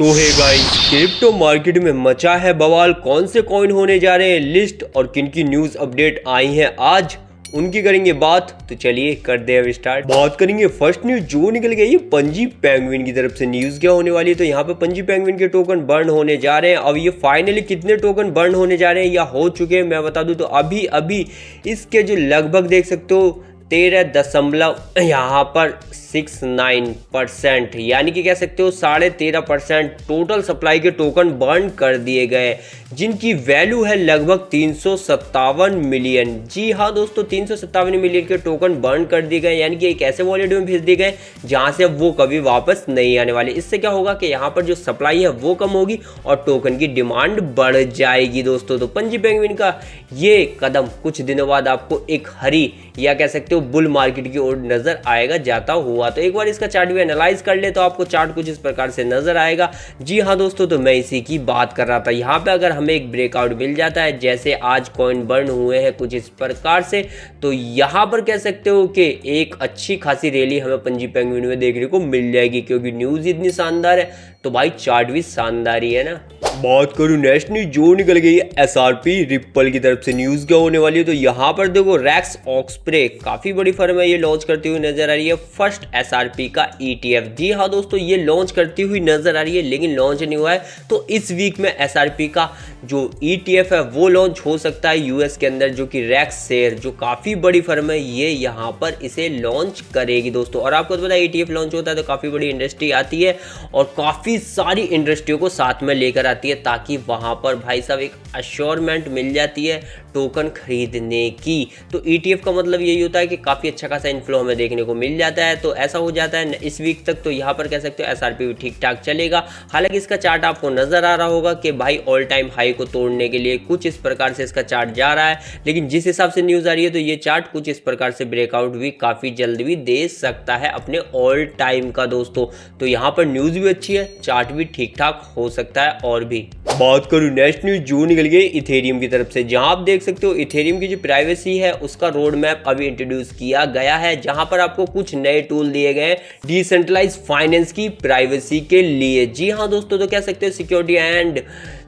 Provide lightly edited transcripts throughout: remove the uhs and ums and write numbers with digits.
तो है guys, crypto market में मचा है बवाल। कौन से कॉइन होने जा रहे हैं लिस्ट और किन की न्यूज़ अपडेट आई हैं आज, उनकी करेंगे बात। तो चलिए कर दे अब स्टार्ट। बात करेंगे फर्स्ट न्यूज जो निकल गई है पंजी पेंगुइन की तरफ से। न्यूज़ क्या होने वाली है, तो यहाँ पे पंजी पेंगुइन के टोकन बर्न होने जा रहे हैं। अब ये फाइनली कितने टोकन बर्न होने जा रहे हैं या हो चुके हैं मैं बता दूं तो अभी अभी इसके जो लगभग देख सकते हो 13 यहाँ पर 69% यानी कि कह सकते हो 13.5% टोटल सप्लाई के टोकन बर्न कर दिए गए, जिनकी वैल्यू है लगभग 357 मिलियन। जी हाँ दोस्तों, 357 मिलियन के टोकन बर्न कर दिए गए, यानी कि एक ऐसे वॉलेट में भेज दिए गए जहाँ से वो कभी वापस नहीं आने वाले। इससे क्या होगा कि यहाँ पर जो सप्लाई है वो कम होगी और टोकन की डिमांड बढ़ जाएगी दोस्तों। तो पंजी पेंगुइन का ये कदम कुछ दिनों बाद आपको एक हरी या कह सकते हो बुल मार्केट की ओर नजर आएगा जाता हुआ। तो एक बार इसका चार्ट भी एनालाइज कर ले तो आपको चार्ट कुछ इस प्रकार से नजर आएगा। जी हाँ दोस्तों, तो मैं इसी की बात कर रहा था। यहाँ पे अगर हमें एक ब्रेकआउट मिल जाता है, जैसे आज कॉइन बर्न हुए हैं कुछ इस प्रकार से, तो यहाँ पर कह सकते हो कि एक अच्छी खासी रैली हमें पंजी पेंगुइन में देखने को मिल जाएगी, क्योंकि न्यूज़ इतनी शानदार है तो भाई चार्ट भी शानदार ही है ना। बात करूँ नेक्स्ट न्यूज जो निकल गई है एसआरपी रिप्पल की तरफ से। न्यूज़ क्या होने वाली है, तो यहाँ पर देखो रैक्स ऑक्सप्रे काफ़ी बड़ी फर्म है, ये लॉन्च करती हुई नजर आ रही है फर्स्ट एसआरपी का ईटीएफ। जी हाँ दोस्तों, ये लॉन्च करती हुई नजर आ रही है लेकिन लॉन्च नहीं हुआ है। तो इस वीक में एसआरपी का जो ईटीएफ है वो लॉन्च हो सकता है यूएस के अंदर, जो कि रैक्स शेयर जो काफ़ी बड़ी फर्म है ये यहाँ पर इसे लॉन्च करेगी दोस्तों। और आपको तो पता है ईटीएफ लॉन्च होता है तो काफ़ी बड़ी इंडस्ट्री आती है और काफ़ी सारी इंडस्ट्रियों को साथ में लेकर आती है, ताकि वहाँ पर भाई साहब एक अश्योरमेंट मिल जाती है टोकन खरीदने की। तो ईटीएफ का मतलब यही होता है कि काफ़ी अच्छा खासा इन्फ्लो हमें देखने को मिल जाता है। तो ऐसा हो जाता है इस वीक तक, तो यहाँ पर कह सकते हो एसआरपी भी ठीक ठाक चलेगा। हालांकि इसका चार्ट आपको नजर आ रहा होगा कि भाई ऑल टाइम हाई को तोड़ने के लिए कुछ इस प्रकार से इसका चार्ट जा रहा है, लेकिन जिस हिसाब से न्यूज़ आ रही है तो ये चार्ट कुछ इस प्रकार से ब्रेकआउट भी काफ़ी जल्द भी दे सकता है अपने ऑल टाइम का दोस्तों। तो यहाँ पर न्यूज़ भी अच्छी है, चार्ट भी ठीक ठाक हो सकता है। और भी बात करूँ नेक्स्ट न्यूज जो निकल गई इथेरियम की तरफ से, जहां आप देख सकते हो इथेरियम की जो प्राइवेसी है उसका रोड मैप अभी इंट्रोड्यूस किया गया है, जहां पर आपको कुछ नए टूल दिए गए डिसेंट्रलाइज फाइनेंस की प्राइवेसी के लिए। जी हाँ दोस्तों, तो कह सकते हो सिक्योरिटी एंड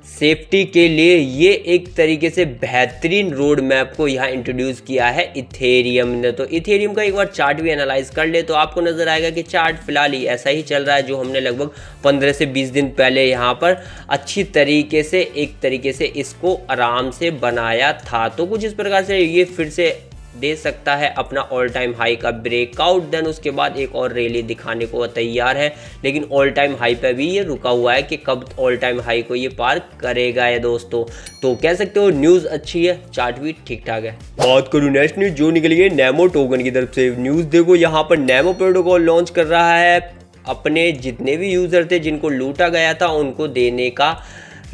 सेफ्टी के लिए ये एक तरीके से बेहतरीन रोड मैप को यहाँ इंट्रोड्यूस किया है इथेरियम ने। तो इथेरियम का एक बार चार्ट भी एनालाइज कर ले तो आपको नजर आएगा कि चार्ट फिलहाल ही ऐसा ही चल रहा है जो हमने लगभग 15 से 20 दिन पहले यहाँ पर अच्छी तरीके से एक तरीके से इसको आराम से बनाया था। तो कुछ इस प्रकार से ये फिर से दे सकता है अपना ऑल टाइम हाई का ब्रेकआउट, देन उसके बाद एक और रैली दिखाने को तैयार है, लेकिन ऑल टाइम हाई पे भी ये रुका हुआ है कि कब ऑल टाइम हाई को ये पार करेगा ये दोस्तों। तो कह सकते हो न्यूज़ अच्छी है, चार्ट भी ठीक ठाक है। बात करूँ नेक्स्ट न्यूज जो निकली है नेमो टोकन की तरफ से। न्यूज़ देखो यहाँ पर नेमो प्रोटोकॉल लॉन्च कर रहा है अपने जितने भी यूज़र थे जिनको लूटा गया था उनको देने का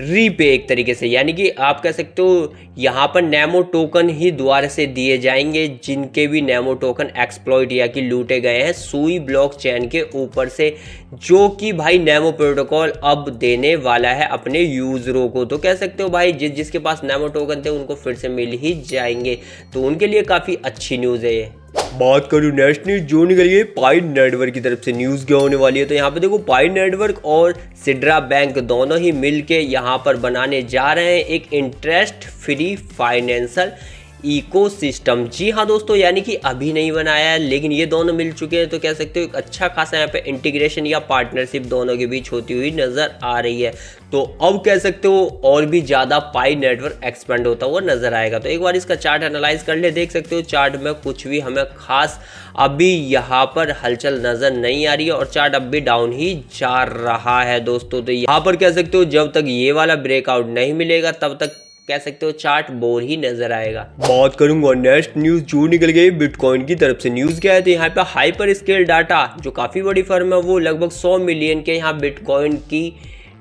रीपे एक तरीके से, यानी कि आप कह सकते हो यहाँ पर नेमो टोकन ही दोबारा से दिए जाएंगे जिनके भी नेमो टोकन एक्सप्लॉइट या कि लूटे गए हैं सुई ब्लॉकचेन के ऊपर से, जो कि भाई नेमो प्रोटोकॉल अब देने वाला है अपने यूजरों को। तो कह सकते हो भाई जिसके पास नेमो टोकन थे उनको फिर से मिल ही जाएंगे, तो उनके लिए काफ़ी अच्छी न्यूज़ है ये। बात करूँ नेक्स्ट न्यूज जो निकली है पाई नेटवर्क की तरफ से। न्यूज़ क्या होने वाली है, तो यहाँ पे देखो पाई नेटवर्क और सिड्रा बैंक दोनों ही मिलके यहाँ पर बनाने जा रहे हैं एक इंटरेस्ट फ्री फाइनेंशियल इकोसिस्टम। जी हाँ दोस्तों, यानी कि अभी नहीं बनाया है लेकिन ये दोनों मिल चुके हैं, तो कह सकते हो एक अच्छा खासा यहाँ पे इंटीग्रेशन या पार्टनरशिप दोनों के बीच होती हुई नज़र आ रही है। तो अब कह सकते हो और भी ज़्यादा पाई नेटवर्क एक्सपेंड होता हुआ नज़र आएगा। तो एक बार इसका चार्ट एनालाइज कर ले, देख सकते हो चार्ट में कुछ भी हमें खास अभी यहाँ पर हलचल नज़र नहीं आ रही है और चार्ट अब भी डाउन ही जा रहा है दोस्तों। तो यहाँ पर कह सकते हो जब तक ये वाला ब्रेकआउट नहीं मिलेगा तब तक कह सकते हो चार्ट बोर ही नजर आएगा। बात करूंगा नेक्स्ट न्यूज जो निकल गई बिटकॉइन की तरफ से। न्यूज क्या है, तो यहाँ पे हाइपर स्केल डाटा जो काफी बड़ी फर्म है वो लगभग 100 मिलियन के यहाँ बिटकॉइन की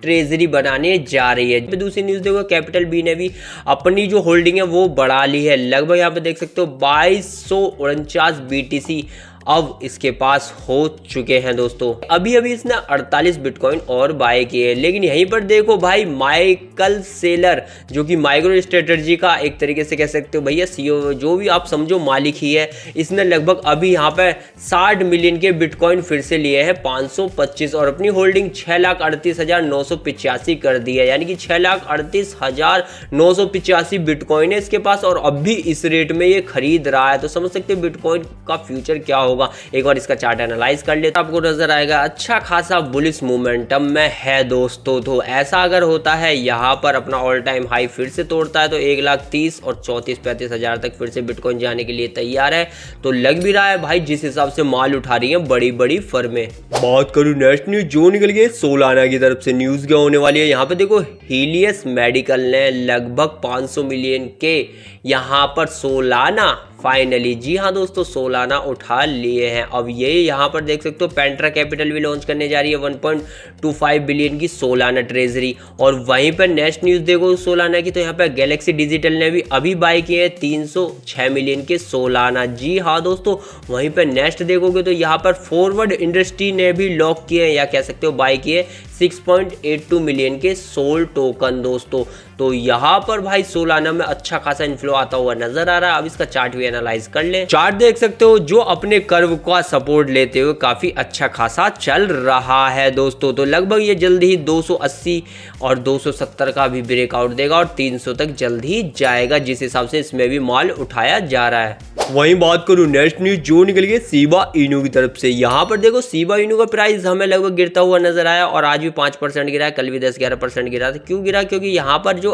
ट्रेजरी बनाने जा रही है। दूसरी न्यूज़ देखो कैपिटल बी ने भी अपनी जो होल्डिंग है वो बढ़ा ली है, लगभग यहाँ पे देख सकते हो 2249 BTC अब इसके पास हो चुके हैं दोस्तों। अभी अभी इसने 48 बिटकॉइन और बाय किए, लेकिन यहीं पर देखो भाई माइकल सेलर जो कि माइक्रो स्ट्रेटजी का एक तरीके से कह सकते हो भैया सीईओ, जो भी आप समझो मालिक ही है, इसने लगभग अभी यहाँ पे 60 मिलियन के बिटकॉइन फिर से लिए हैं 525 और अपनी होल्डिंग 6,38,985 कर दी है, यानी कि 6,38,985 बिटकॉइन है इसके पास और अब भी इस रेट में ये खरीद रहा है। तो समझ सकते हो बिटकॉइन का फ्यूचर क्या होगा। एक बार इसका चार्ट एनालाइज कर लेते आपको नजर आएगा अच्छा खासा बुलिश मोमेंटम में है दोस्तों। तो ऐसा अगर होता है यहाँ पर अपना ऑल टाइम हाई फिर से तोड़ता है तो 1,30,000 और 34-35 हज़ार तक फिर से बिटकॉइन जाने के लिए तैयार है। तो लग भी रहा है भाई जिस हिसाब से माल उठा रही है बड़ी बड़ी फर्में। बात करूं नेक्स्ट न्यूज जो निकल गई सोलाना की तरफ से, न्यूज क्या होने वाली है यहाँ पे देखो। हीलियस मेडिकल ने लगभग 500 मिलियन के यहाँ पर सोलाना फाइनली, जी हाँ दोस्तों, सोलाना उठा लिए हैं। अब ये यहाँ पर देख सकते हो पेंट्रा कैपिटल भी लॉन्च करने जा रही है 1.25 बिलियन की सोलाना ट्रेजरी। और वहीं पर नेक्स्ट न्यूज़ देखो सोलाना की, तो यहाँ पर गैलेक्सी डिजिटल ने भी अभी बाय किए हैं 306 मिलियन के सोलाना, जी हाँ दोस्तों। वहीं पर नेक्स्ट देखोगे तो यहाँ पर फॉरवर्ड इंडस्ट्री ने भी लॉक किए हैं या कह सकते हो बाय किए 6.82 मिलियन के सोल टोकन दोस्तों। तो यहाँ पर भाई सोलाना में अच्छा खासा इन्फ्लो आता हुआ नजर आ रहा है। अब इसका चार्ट भी एनालाइज कर ले, चार्ट देख सकते हो जो अपने कर्व का सपोर्ट लेते हुए काफी अच्छा खासा चल रहा है दोस्तों। तो लगभग ये जल्द ही 280 और 270 का भी ब्रेकआउट देगा और 300 तक जल्द ही जाएगा, जिस हिसाब से इसमें भी माल उठाया जा रहा है। वहीं बात करूं नेक्स्ट न्यूज जो निकल गई शिबा इनू की तरफ से, यहाँ पर देखो शिबा इनू का प्राइस हमें लगभग गिरता हुआ नजर आया और आज भी 5% गिरा है, कल भी 10-11% गिरा था। क्यों गिरा? क्योंकि यहाँ पर जो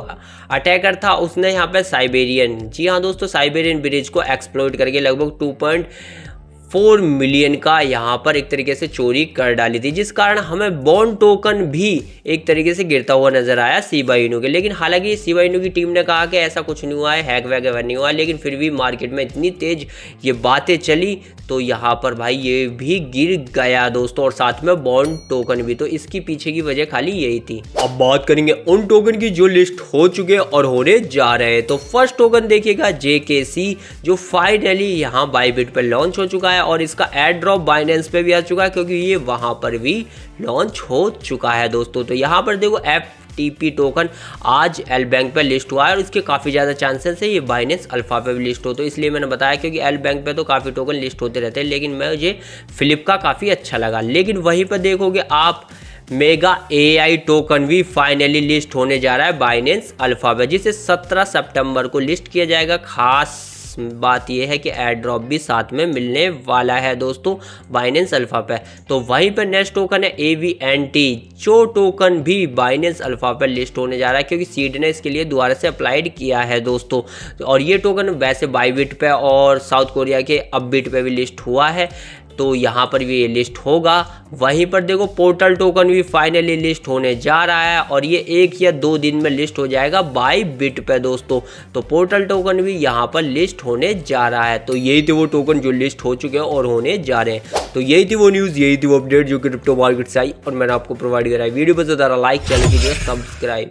अटैकर था उसने यहाँ पे साइबेरियन, जी हाँ दोस्तों, साइबेरियन ब्रिज को एक्सप्लॉइट करके लगभग 2.4 मिलियन का यहाँ पर एक तरीके से चोरी कर डाली थी, जिस कारण हमें बॉन्ड टोकन भी एक तरीके से गिरता हुआ नजर आया शिबा इनू के। लेकिन हालांकि शिबा इनू की टीम ने कहा कि ऐसा कुछ नहीं हुआ है, हैक वैक नहीं हुआ, लेकिन फिर भी मार्केट में इतनी तेज ये बातें चली तो यहाँ पर भाई ये भी गिर गया दोस्तों, और साथ में बॉन्ड टोकन भी। तो इसकी पीछे की वजह खाली यही थी। अब बात करेंगे उन टोकन की जो लिस्ट हो चुके और होने जा रहे हैं। तो फर्स्ट टोकन देखिएगा JKC, जो फाइनली यहाँ बायबिट पर लॉन्च हो चुका है और इसका एड ड्रॉप बाइनेंस पे भी आ चुका है, क्योंकि ये वहां पर भी लॉन्च हो चुका है दोस्तों। तो यहाँ पर देखो FTP टोकन आज एल बैंक पे लिस्ट हुआ है और इसके काफ़ी ज़्यादा चांसेस है ये बाइनेंस अल्फा पे भी लिस्ट हो। तो इसलिए मैंने बताया क्योंकि एल बैंक पे तो काफ़ी टोकन लिस्ट होते रहते हैं, लेकिन मुझे फ्लिप का काफ़ी अच्छा लगा। लेकिन वहीं पर देखोगे आप मेगा AI टोकन भी फाइनली लिस्ट होने जा रहा है बाइनेंस अल्फा पे, जिसे 17 सितंबर को लिस्ट किया जाएगा। खास बात यह है कि एड ड्रॉप भी साथ में मिलने वाला है दोस्तों बाइनेंस अल्फा पे। तो वहीं पर नेक्स्ट टोकन है AVNT, जो टोकन भी बाइनेंस अल्फा पर लिस्ट होने जा रहा है, क्योंकि सीड ने इसके लिए दोबारा से अप्लाइड किया है दोस्तों। और ये टोकन वैसे बाइबिट पे और साउथ कोरिया के अपबिट पे भी लिस्ट हुआ है, तो यहाँ पर भी ये लिस्ट होगा। वहीं पर देखो पोर्टल टोकन भी फाइनली लिस्ट होने जा रहा है और ये 1 या 2 दिन में लिस्ट हो जाएगा बायबिट पे दोस्तों। तो पोर्टल टोकन भी यहाँ पर लिस्ट होने जा रहा है। तो यही थे वो टोकन जो लिस्ट हो चुके हैं और होने जा रहे हैं। तो यही थी वो न्यूज़, यही थी वो अपडेट जो क्रिप्टो मार्केट से आई और मैंने आपको प्रोवाइड कराई। वीडियो पसंद आ रहा लाइक, चैनल कीजिए सब्सक्राइब।